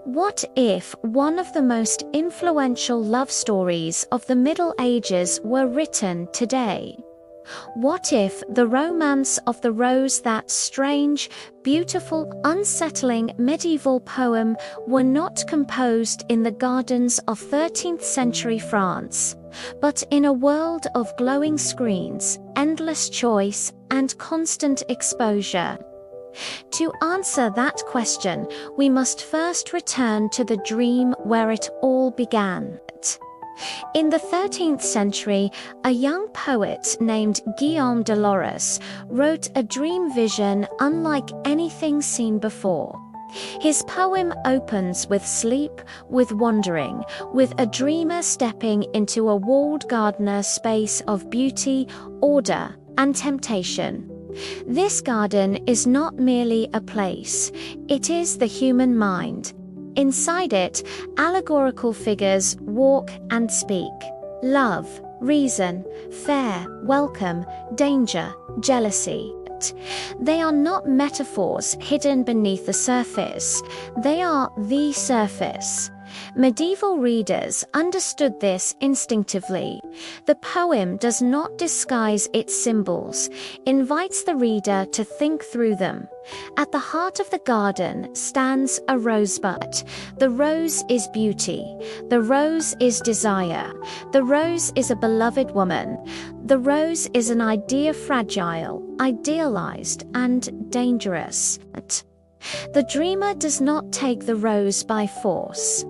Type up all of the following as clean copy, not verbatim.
What if one of the most influential love stories of the Middle Ages were written today? What if the romance of the rose, that strange, beautiful, unsettling medieval poem, were not composed in the gardens of 13th century France, but in a world of glowing screens, endless choice, and constant exposure? To answer that question, we must first return to the dream where it all began. In the 13th century, a young poet named Guillaume de Lorris wrote a dream vision unlike anything seen before. His poem opens with sleep, with wandering, with a dreamer stepping into a walled garden space of beauty, order, and temptation. This garden is not merely a place, it is the human mind. Inside it, allegorical figures walk and speak. Love, reason, fair, welcome, danger, jealousy. They are not metaphors hidden beneath the surface, they are the surface. Medieval readers understood this instinctively. The poem does not disguise its symbols, invites the reader to think through them. At the heart of the garden stands a rosebud. The rose is beauty. The rose is desire. The rose is a beloved woman. The rose is an idea, fragile, idealized, and dangerous. The dreamer does not take the rose by force.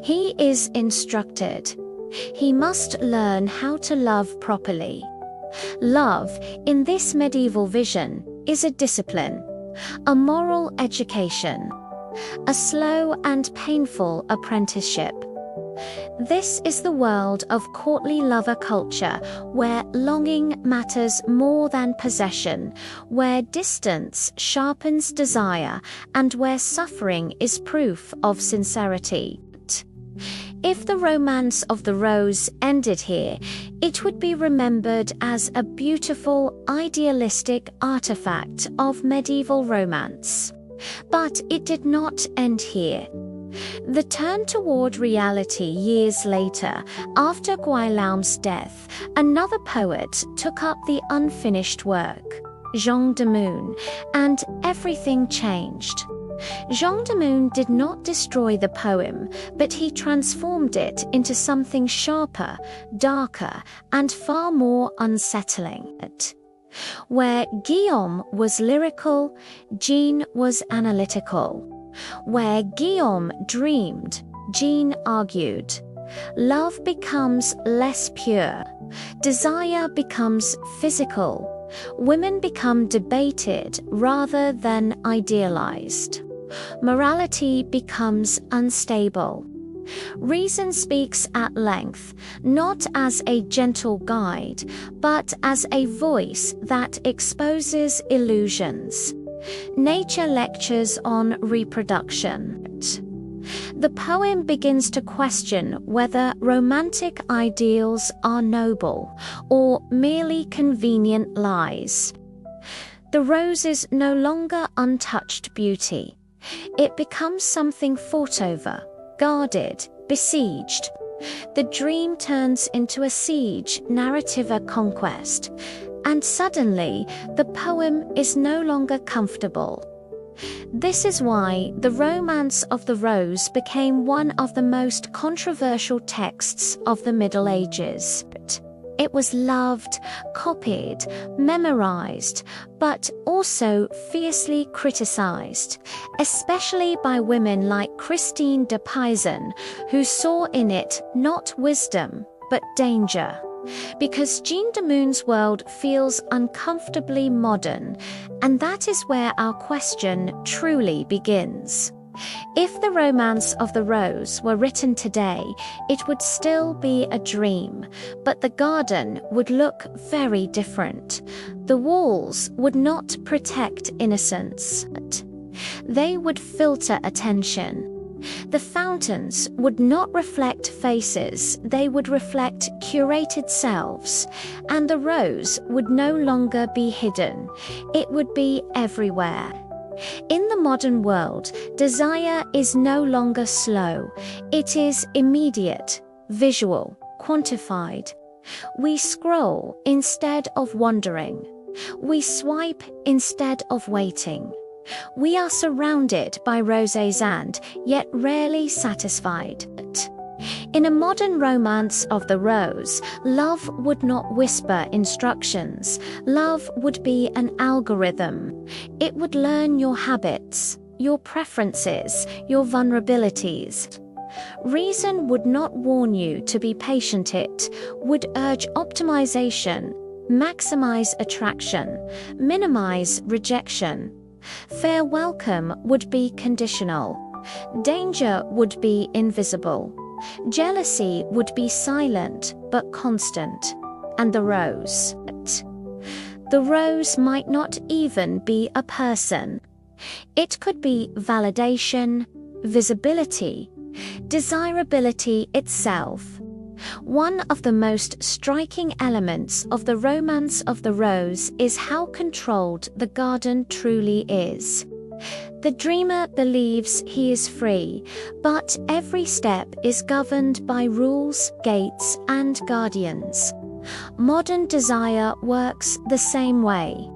He is instructed. He must learn how to love properly. Love, in this medieval vision, is a discipline, a moral education, a slow and painful apprenticeship. This is the world of courtly lover culture, where longing matters more than possession, where distance sharpens desire, and where suffering is proof of sincerity. If the romance of the rose ended here, it would be remembered as a beautiful, idealistic artifact of medieval romance. But it did not end here. The turn toward reality years later, after Guillaume's death, another poet took up the unfinished work, Jean de Meun, and everything changed. Jean de Meun did not destroy the poem, but he transformed it into something sharper, darker, and far more unsettling. Where Guillaume was lyrical, Jean was analytical. Where Guillaume dreamed, Jean argued. Love becomes less pure. Desire becomes physical. Women become debated rather than idealized. Morality becomes unstable. Reason speaks at length, not as a gentle guide, but as a voice that exposes illusions. Nature lectures on reproduction. The poem begins to question whether romantic ideals are noble or merely convenient lies. The rose is no longer untouched beauty. It becomes something fought over, guarded, besieged. The dream turns into a siege, narrative a conquest, and suddenly the poem is no longer comfortable. This is why the romance of the rose became one of the most controversial texts of the Middle Ages. It was loved, copied, memorized, but also fiercely criticized, especially by women like Christine de Pizan, who saw in it not wisdom, but danger. Because Jean de Meun's world feels uncomfortably modern, and that is where our question truly begins. If the romance of the rose were written today, it would still be a dream, but the garden would look very different. The walls would not protect innocence. They would filter attention. The fountains would not reflect faces, they would reflect curated selves, and the rose would no longer be hidden, it would be everywhere. In the modern world, desire is no longer slow. It is immediate, visual, quantified. We scroll instead of wandering. We swipe instead of waiting. We are surrounded by roses and yet rarely satisfied. In a modern romance of the rose, love would not whisper instructions. Love would be an algorithm. It would learn your habits, your preferences, your vulnerabilities. Reason would not warn you to be patient. It would urge optimization, maximize attraction, minimize rejection. Fair welcome would be conditional. Danger would be invisible. Jealousy would be silent but constant. And the rose. The rose might not even be a person. It could be validation, visibility, desirability itself. One of the most striking elements of the romance of the rose is how controlled the garden truly is. The dreamer believes he is free, but every step is governed by rules, gates, and guardians. Modern desire works the same way.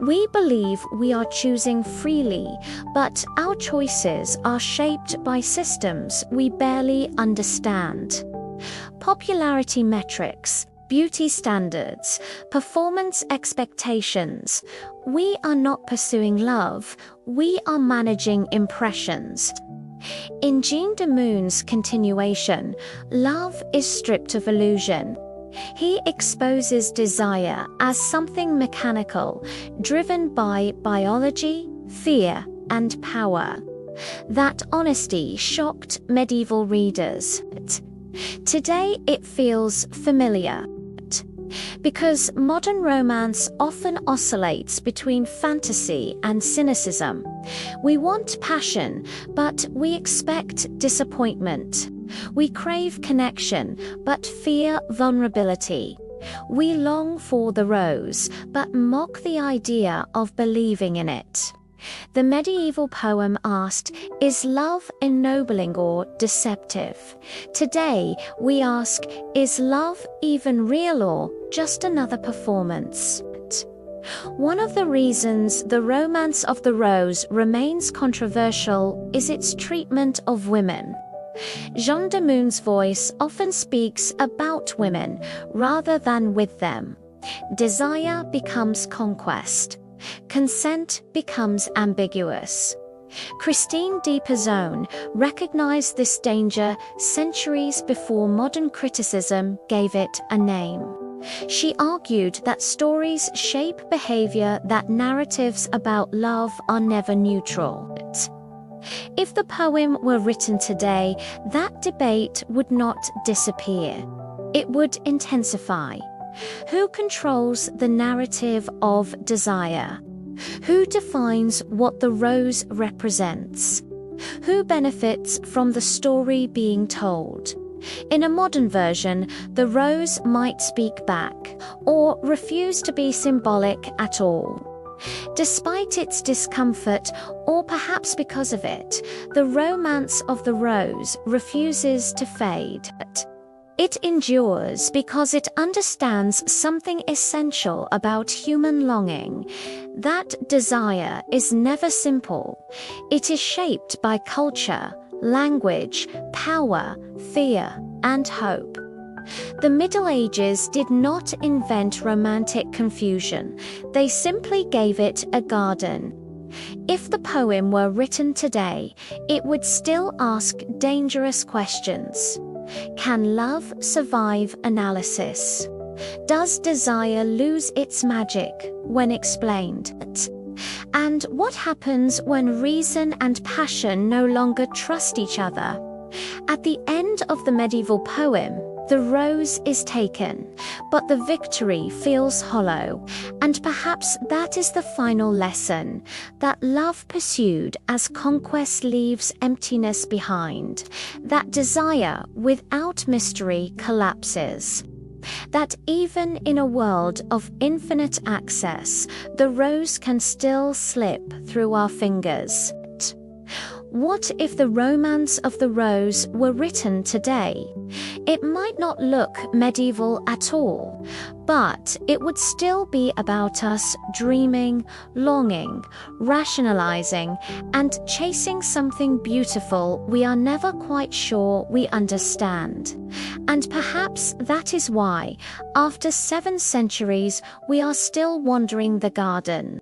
We believe we are choosing freely, but our choices are shaped by systems we barely understand. Popularity metrics, beauty standards, performance expectations. We are not pursuing love, we are managing impressions. In Jean de Meun's continuation, love is stripped of illusion. He exposes desire as something mechanical, driven by biology, fear, and power. That honesty shocked medieval readers. Today it feels familiar. Because modern romance often oscillates between fantasy and cynicism. We want passion, but we expect disappointment. We crave connection, but fear vulnerability. We long for the rose, but mock the idea of believing in it. The medieval poem asked, is love ennobling or deceptive? Today, we ask, is love even real or just another performance? One of the reasons the romance of the rose remains controversial is its treatment of women. Jean de Meun's voice often speaks about women rather than with them. Desire becomes conquest. Consent becomes ambiguous. Christine de Pizan recognized this danger centuries before modern criticism gave it a name. She argued that stories shape behavior, that narratives about love are never neutral. If the poem were written today, that debate would not disappear. It would intensify. Who controls the narrative of desire? Who defines what the rose represents? Who benefits from the story being told? In a modern version, the rose might speak back, or refuse to be symbolic at all. Despite its discomfort, or perhaps because of it, the romance of the rose refuses to fade. It endures because it understands something essential about human longing. That desire is never simple. It is shaped by culture, language, power, fear, and hope. The Middle Ages did not invent romantic confusion. They simply gave it a garden. If the poem were written today, it would still ask dangerous questions. Can love survive analysis? Does desire lose its magic when explained? And what happens when reason and passion no longer trust each other? At the end of the medieval poem, the rose is taken, but the victory feels hollow, and perhaps that is the final lesson, that love pursued as conquest leaves emptiness behind, that desire without mystery collapses. That even in a world of infinite access, the rose can still slip through our fingers. What if the romance of the rose were written today? It might not look medieval at all, but it would still be about us dreaming, longing, rationalizing, and chasing something beautiful we are never quite sure we understand. And perhaps that is why, after 7 centuries, we are still wandering the garden.